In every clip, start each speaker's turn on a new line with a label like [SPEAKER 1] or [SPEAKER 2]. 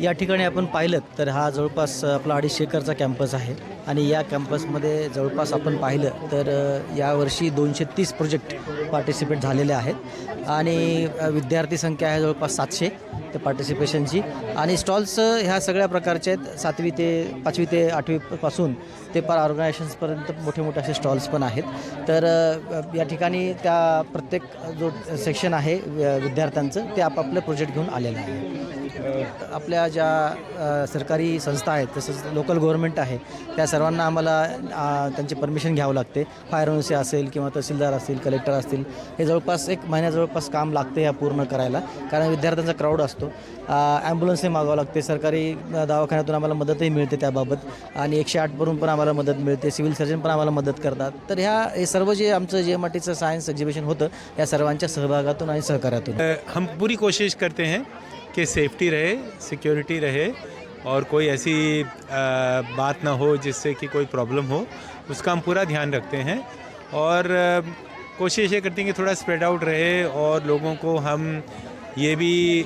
[SPEAKER 1] या ठिकाणी आपण पाहिलं तर हा जवळपास आपला 250 एकरचा कॅम्पस आहे आणि या कॅम्पसमध्ये जवळपास आपण पाहिलं तर यावर्षी 230 प्रोजेक्ट पार्टिसिपेट झालेले आहेत आणि विद्यार्थी संख्या आहे जवळपास 700 ते पार्टिसिपेशनची आणि स्टॉल्स ह्या सगळ्या प्रकारचे आहेत 7वी ते 5वी ते 8वीपासून ते पर ऑर्गनायझेशन्सपर्यंत मोठे मोठे असे स्टॉल्स पण आहेत. तर या ठिकाणी त्या प्रत्येक जो सेक्शन आहे विद्यार्थ्यांचं ते आपापले प्रोजेक्ट घेऊन आलेलं आहे. आपल्या ज्या सरकारी संस्था आहेत तसंच लोकल गव्हर्नमेंट आहे त्या सर्वांना आम्हाला त्यांची परमिशन घ्यावं लागते. फायर एनओसी असेल किंवा तहसीलदार असतील, कलेक्टर असतील, हे जवळपास 1 महिन्या जवळपास काम लागते या पूर्ण करायला, कारण विद्यार्थ्यांचा क्राऊड असतो. ॲम्ब्युलन्सही मागवावं लागते, सरकारी दवाखान्यातून आम्हाला मदतही मिळते त्याबाबत आणि 108वरून पण आम्हाला मदत मिळते, सिव्हिल सर्जन पण आम्हाला मदत करतात. तर हे सर्व जे आमचं JMRTचं सायन्स एक्झिबिशन होतं या सर्वांच्या सहभागातून आणि सहकार्यातून.
[SPEAKER 2] हम पूरी कोशिश करते हैं कि सेफ्टी रहे, सिक्योरिटी रहे और कोई ऐसी बात ना हो जिससे कि कोई प्रॉब्लम हो, उसका हम पूरा ध्यान रखते हैं और कोशिश ये करते हैं कि थोड़ा स्प्रेड आउट रहे और लोगों को हम ये भी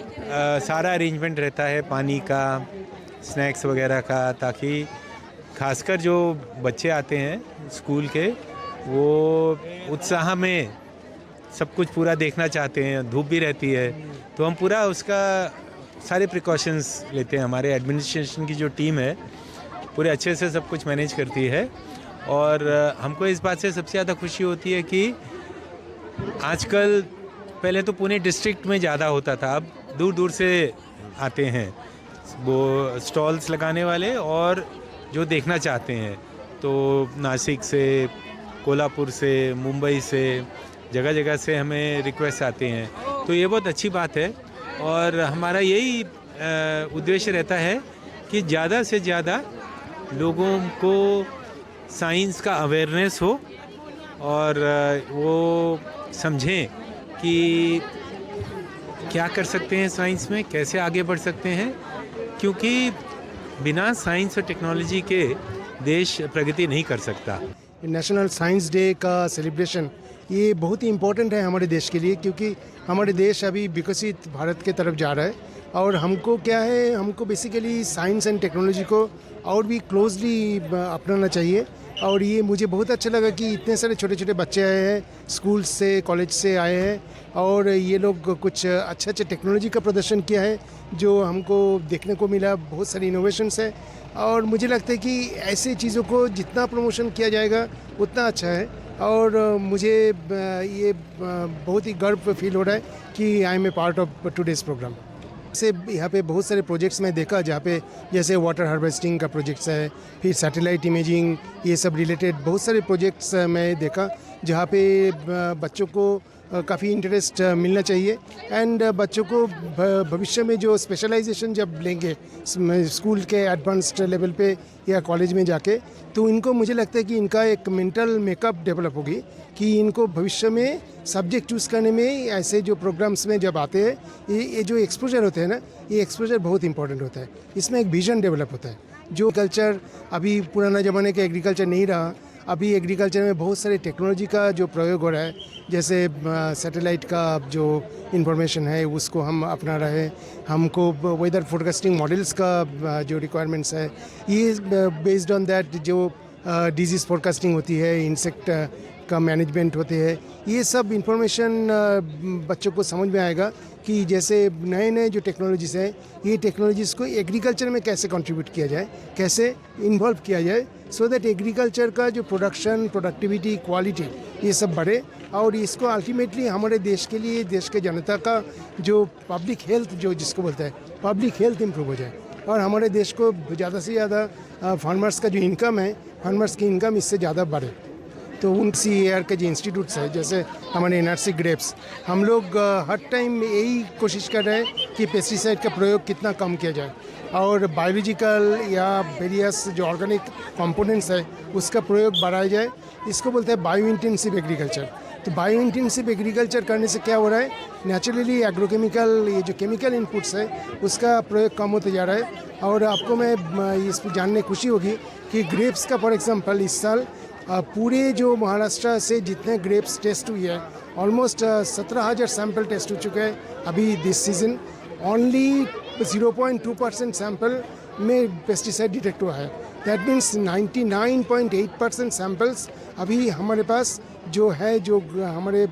[SPEAKER 2] सारा अरेंजमेंट रहता है पानी का, स्नैक्स वगैरह का, ताकि खासकर जो बच्चे आते हैं स्कूल के वो उत्साह में सब कुछ पूरा देखना चाहते हैं, धूप भी रहती है तो हम पूरा उसका सारे प्रिकॉशंस लेते हैं. हमारे एडमिनिस्ट्रेशन की जो टीम है पूरे अच्छे से सब कुछ मैनेज करती है और हमको इस बात से सबसे ज़्यादा खुशी होती है कि आजकल पहले तो पुणे डिस्ट्रिक्ट में ज़्यादा होता था, अब दूर दूर से आते हैं वो स्टॉल्स लगाने वाले और जो देखना चाहते हैं. तो नासिक से, कोल्हापुर से, मुंबई से, जगह जगह से हमें रिक्वेस्ट आते हैं. तो ये बहुत अच्छी बात है और हमारा यही उद्देश्य रहता है कि ज़्यादा से ज़्यादा लोगों को साइंस का अवेयरनेस हो और वो समझें कि क्या कर सकते हैं साइंस में, कैसे आगे बढ़ सकते हैं, क्योंकि बिना साइंस और टेक्नोलॉजी के देश प्रगति नहीं कर सकता.
[SPEAKER 3] नेशनल साइंस डे का सेलिब्रेशन ये बहुत ही इम्पोर्टेंट है हमारे देश के लिए, क्योंकि हमारे देश अभी विकसित भारत के तरफ जा रहा है और हमको क्या है, हमको बेसिकली साइंस एंड टेक्नोलॉजी को और भी क्लोजली अपनाना चाहिए. और ये मुझे बहुत अच्छा लगा कि इतने सारे छोटे छोटे बच्चे आए हैं, स्कूल से, कॉलेज से आए हैं और ये लोग कुछ अच्छे अच्छे टेक्नोलॉजी का प्रदर्शन किया है जो हमको देखने को मिला. बहुत सारी इनोवेशंस है और मुझे लगता है कि ऐसे चीज़ों को जितना प्रमोशन किया जाएगा उतना अच्छा है. और मुझे ये बहुत ही गर्व फील हो रहा है कि I am a part of today's programme. से यहाँ पे बहुत सारे प्रोजेक्ट्स में देखा जहाँ पे जैसे वाटर हार्वेस्टिंग का प्रोजेक्ट्स है, फिर सैटेलाइट इमेजिंग, ये सब रिलेटेड बहुत सारे प्रोजेक्ट्स मैं देखा जहाँ पे बच्चों को काफ़ी इंटरेस्ट मिलना चाहिए. एंड बच्चों को भविष्य में जो स्पेशलाइजेशन जब लेंगे स्कूल के एडवांस्ड लेवल पे या कॉलेज में जाके, तो इनको मुझे लगता है कि इनका एक मेंटल मेकअप डेवलप होगी कि इनको भविष्य में सब्जेक्ट चूज़ करने में ऐसे जो प्रोग्राम्स में जब आते हैं ये जो एक्सपोजर होते हैं ना, ये एक्सपोजर बहुत इंपॉर्टेंट होता है. इसमें एक विजन डेवलप होता है. जो कल्चर अभी पुराना ज़माने का एग्रीकल्चर नहीं रहा, अभी एग्रीकल्चर में बहुत सारे टेक्नोलॉजी का जो प्रयोग हो रहा है, जैसे सैटेलाइट का जो इंफॉर्मेशन है उसको हम अपना रहे हैं. हमको वेदर फोरकास्टिंग मॉडल्स का जो रिक्वायरमेंट्स है, ये बेस्ड ऑन दैट जो डिजीज़ फोरकास्टिंग होती है, इंसेक्ट का मैनेजमेंट होते हैं, ये सब इंफॉर्मेशन बच्चों को समझ में आएगा कि जैसे नए नए जो टेक्नोलॉजीज़ हैं, ये टेक्नोलॉजीज़ को एग्रीकल्चर में कैसे कंट्रीब्यूट किया जाए, कैसे इन्वॉल्व किया जाए, सो दैट एग्रीकल्चर का जो प्रोडक्शन, प्रोडक्टिविटी, क्वालिटी ये सब बढ़े और इसको अल्टीमेटली हमारे देश के लिए, देश के जनता का जो पब्लिक हेल्थ जो जिसको बोलते हैं, पब्लिक हेल्थ इम्प्रूव हो जाए और हमारे देश को ज़्यादा से ज़्यादा फार्मर्स का जो इनकम है, फार्मर्स की इनकम इससे ज़्यादा बढ़े. तो उन CAR के जो इंस्टीट्यूट्स है, जैसे हमारे NRC ग्रेप्स, हम लोग हर टाइम यही कोशिश कर रहे हैं कि पेस्टिसाइड का प्रयोग कितना कम किया जाए और बायोलॉजिकल या वेरियस जो ऑर्गेनिक कंपोनेंट्स है उसका प्रयोग बढ़ाया जाए. इसको बोलते हैं बायो इंटेंसिव एग्रीकल्चर. तो बायो इंटेंसिव एग्रीकल्चर करने से क्या हो रहा है, नेचुरली एग्रोकेमिकल ये जो केमिकल इनपुट्स है उसका प्रयोग कम होते जा रहा है. और आपको मैं इस पर जानने खुशी होगी कि ग्रेप्स का फॉर एग्जांपल इस साल पूरे जो महाराष्ट्र से जितने ग्रेप्स टेस्ट हुई है, ऑलमोस्ट 17,000 सैंपल टेस्ट हो चुके हैं अभी दिस सीज़न. ओनली 0.2% सैंपल में पेस्टिसाइड डिटेक्ट हुआ है। दैट मीन्स 99.8% सैंपल्स अभी हमारे पास जो है, जो हमारे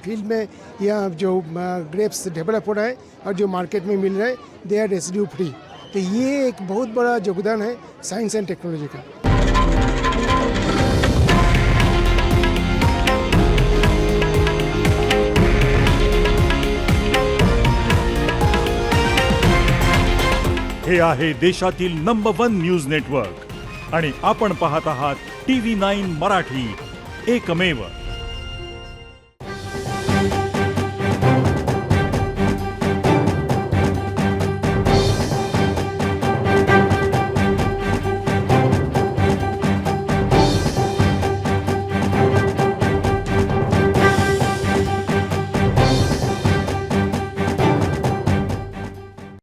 [SPEAKER 3] फील्ड में या जो ग्रेप्स डेवलप हो रहा है और जो मार्केट में मिल रहा है, दे आर रेसिड्यू फ्री। तो ये एक बहुत बड़ा योगदान है साइंस एंड टेक्नोलॉजी का।
[SPEAKER 4] हे आहे देशातील नंबर 1 न्यूज नेटवर्क आणि आपण पाहत आहात TV9 मराठी, एकमेव।